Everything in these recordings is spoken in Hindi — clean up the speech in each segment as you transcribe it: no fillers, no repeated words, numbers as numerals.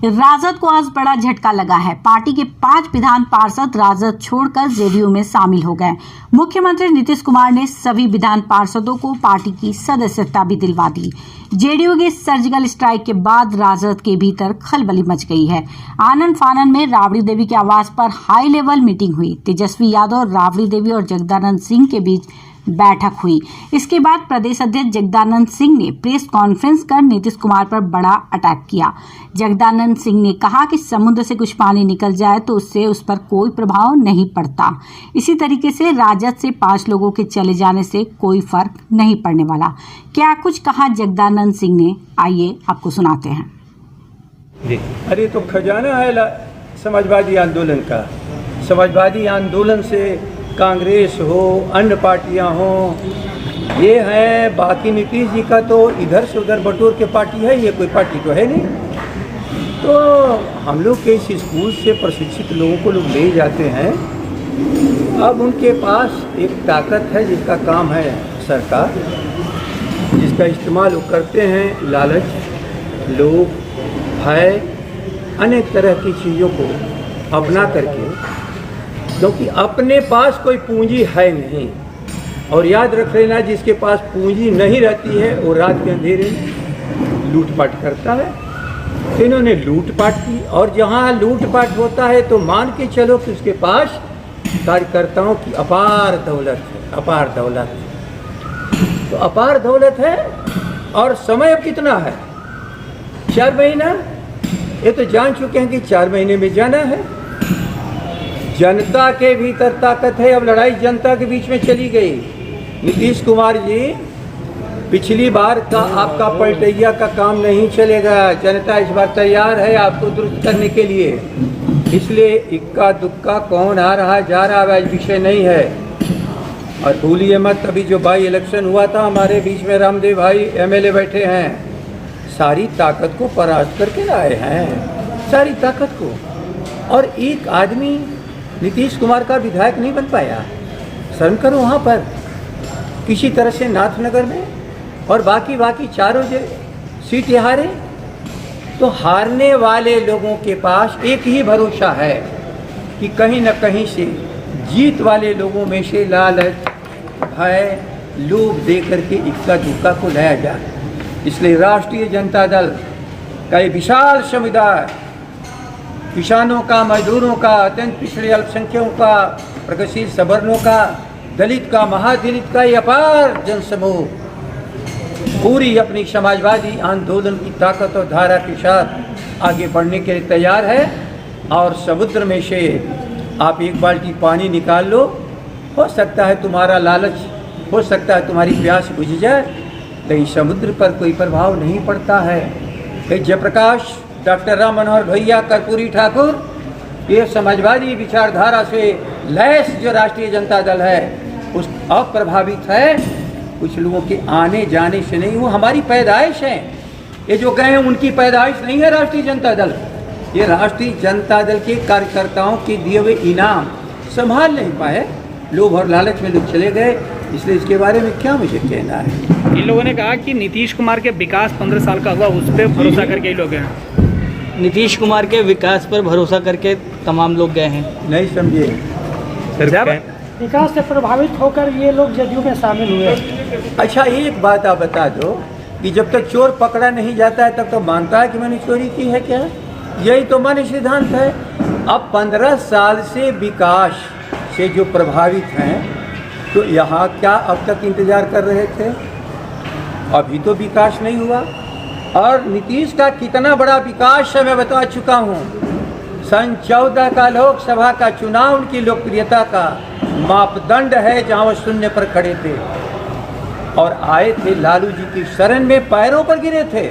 राजद को आज बड़ा झटका लगा है। पार्टी के 5 विधान पार्षद राजद छोड़कर जेडीयू में शामिल हो गए। मुख्यमंत्री नीतीश कुमार ने सभी विधान पार्षदों को पार्टी की सदस्यता भी दिलवा दी। जेडीयू के सर्जिकल स्ट्राइक के बाद राजद के भीतर खलबली मच गई है। आनंद फानन में राबड़ी देवी के आवास पर हाई लेवल मीटिंग हुई। तेजस्वी यादव, राबड़ी देवी और जगदानंद सिंह के बीच बैठक हुई। इसके बाद प्रदेश अध्यक्ष जगदानंद सिंह ने प्रेस कॉन्फ्रेंस कर नीतीश कुमार पर बड़ा अटैक किया। जगदानंद सिंह ने कहा कि समुद्र से कुछ पानी निकल जाए तो उससे उस पर कोई प्रभाव नहीं पड़ता। इसी तरीके से राजद से 5 लोगों के चले जाने से कोई फर्क नहीं पड़ने वाला। क्या कुछ कहा जगदानंद सिंह ने, आइए आपको सुनाते हैं। अरे तो खजाना है समाजवादी आंदोलन का। समाजवादी आंदोलन से कांग्रेस हो, अन्य पार्टियां हो, ये है। बाकी नीतीश जी का तो इधर से उधर बटोर के पार्टी है, ये कोई पार्टी तो है नहीं। तो हम लोग के इस स्कूल से प्रशिक्षित लोगों को लोग ले जाते हैं। अब उनके पास एक ताकत है जिसका काम है सरकार, जिसका इस्तेमाल वो करते हैं। लालच, लोभ, भय, अनेक तरह की चीज़ों को अपना करके, क्योंकि अपने पास कोई पूंजी है नहीं। और याद रख लेना, जिसके पास पूंजी नहीं रहती है वो रात के अंधेरे में लूटपाट करता है। तो इन्होंने लूटपाट की, और जहाँ लूटपाट होता है तो मान के चलो कि उसके पास कार्यकर्ताओं की अपार दौलत है। अपार दौलत, तो अपार दौलत है। और समय अब कितना है? 4 महीना। ये तो जान चुके हैं कि 4 महीने में जाना है। जनता के भीतर ताकत है। अब लड़ाई जनता के बीच में चली गई। नीतीश कुमार जी, पिछली बार का आपका पलटैया का काम नहीं चलेगा। जनता इस बार तैयार है आपको दुरुस्त करने के लिए। इसलिए इक्का दुक्का कौन आ रहा जा रहा है विषय नहीं है। और भूलिए मत, अभी जो बाई इलेक्शन हुआ था हमारे बीच में रामदेव भाई एमएलए बैठे हैं, सारी ताकत को परास्त करके लाए हैं, सारी ताकत को। और एक आदमी नीतीश कुमार का विधायक नहीं बन पाया। शर्म करो, वहाँ पर किसी तरह से नाथनगर में, और बाकी चारों सीट हारे। तो हारने वाले लोगों के पास एक ही भरोसा है कि कहीं न कहीं से जीत वाले लोगों में से लालच, भय, लोभ दे करके इक्का दुक्का को लाया जाए। इसलिए राष्ट्रीय जनता दल का ये विशाल समुदाय, किसानों का, मजदूरों का, अत्यंत पिछड़े अल्पसंख्यकों का, प्रगतिशील सवर्णों का, दलित का, महादलित का ये अपार जनसमूह पूरी अपनी समाजवादी आंदोलन की ताकत और धारा के साथ आगे बढ़ने के लिए तैयार है। और समुद्र में से आप एक बाल्टी पानी निकाल लो, हो सकता है तुम्हारा लालच, हो सकता है तुम्हारी प्यास बुझ जाए, लेकिन समुद्र पर कोई प्रभाव नहीं पड़ता है। जयप्रकाश, डॉक्टर राम मनोहर भैया, कर्पूरी ठाकुर, ये समाजवादी विचारधारा से लैस जो राष्ट्रीय जनता दल है उस अप्रभावित है। कुछ लोगों के आने जाने से नहीं, वो हमारी पैदाइश है। ये जो गए हैं उनकी पैदाइश नहीं है राष्ट्रीय जनता दल। ये राष्ट्रीय जनता दल के कार्यकर्ताओं के दिए हुए इनाम संभाल नहीं पाए, लोभ और लालच में लोग चले गए। इसलिए इसके बारे में क्या मुझे कहना है। इन लोगों ने कहा कि नीतीश कुमार के विकास 15 साल का हुआ, उस पर भरोसा करके ये लोग हैं। नीतीश कुमार के विकास पर भरोसा करके तमाम लोग गए हैं। नहीं समझे सर, विकास से प्रभावित होकर ये लोग जदयू में शामिल हुए। अच्छा, एक बात आप बता दो कि जब तक चोर पकड़ा नहीं जाता है तब तो मानता है कि मैंने चोरी की है क्या? यही तो मानव सिद्धांत है। अब 15 साल से विकास से जो प्रभावित हैं, तो यहाँ क्या अब तक इंतजार कर रहे थे? अभी तो विकास नहीं हुआ। और नीतीश का कितना बड़ा विकास है मैं बता चुका हूँ। सन 14 का लोकसभा का चुनाव उनकी लोकप्रियता का मापदंड है, जहाँ वो शून्य पर खड़े थे और आए थे लालू जी की शरण में, पैरों पर गिरे थे।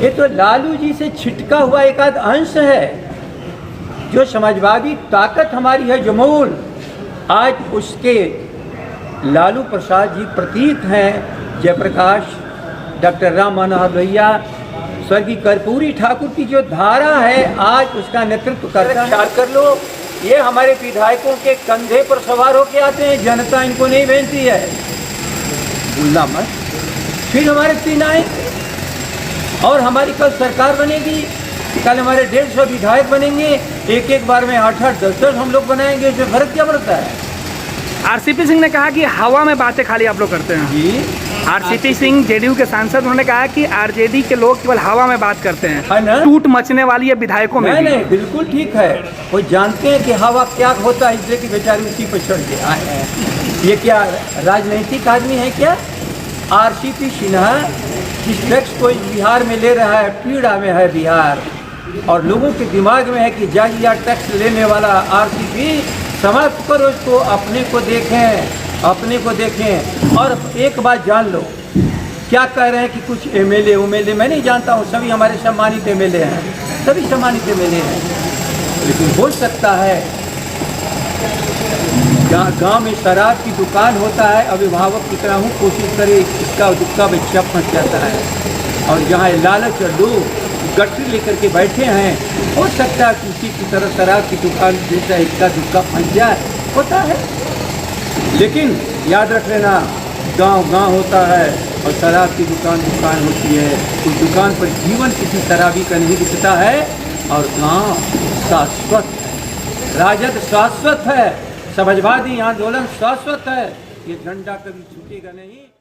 ये तो लालू जी से छिटका हुआ एक आध अंश है। जो समाजवादी ताकत हमारी है, जो मूल, आज उसके लालू प्रसाद जी प्रतीक हैं। जयप्रकाश, डॉक्टर राम मनोहर भैया, स्वर्गीय कर्पूरी ठाकुर की जो धारा है आज उसका नेतृत्व करता है। ख्याल कर लो, ये हमारे विधायकों के कंधे पर सवार होके आते हैं, जनता इनको नहीं भेजती है, भूलना मत। फिर हमारे 3 आएंगे और हमारी कल सरकार बनेगी कल हमारे 150 विधायक बनेंगे, एक बार में 8-8, 10-10 हम लोग बनाएंगे, इसमें फर्क क्या पड़ता है? आरसीपी सिंह ने कहा कि हवा में बातें खाली आप लोग करते हैं। जी, आरसीपी सिंह जेडीयू के सांसद, उन्होंने कहा कि आरजेडी के लोग केवल हवा में बात करते हैं, है ना? टूट मचने वाली है विधायकों में नहीं भी। नहीं, बिल्कुल ठीक है। वो जानते हैं कि हवा क्या होता है, इसलिए कि बेचारे उसी पर चढ़ के आए हैं। ये क्या राजनीतिक आदमी है क्या? आरसीपी सिन्हा जिस टैक्स को बिहार में ले रहा है, पीड़ा में है बिहार, और लोगों के दिमाग में है कि जाजिया टैक्स लेने वाला आरसीपी समाप्त करो इसको, अपने को देखें। और एक बात जान लो, क्या कह रहे हैं कि कुछ एमएलए मैं नहीं जानता हूँ, सभी हमारे सम्मानित एमएलए हैं, सभी सम्मानित एमएलए हैं, लेकिन हो सकता है गांव में शराब की दुकान होता है, अभिभावक की तरह हूँ, कोशिश करे इसका दुक्का बच्चा फंस जाता है, और जहाँ लालच और लोग गठरी लेकर के बैठे हैं, हो सकता है कि उसी की तरह शराब की दुकान जैसा इसका दुक्का फंस जाए, होता है। लेकिन याद रख लेना, गांव होता है और शराब की दुकान होती है। उस दुकान पर जीवन किसी शराबी का नहीं दिखता है, और गांव शाश्वत है, राजद शाश्वत है, समाजवादी आंदोलन शाश्वत है, ये झंडा कभी छूटेगा नहीं।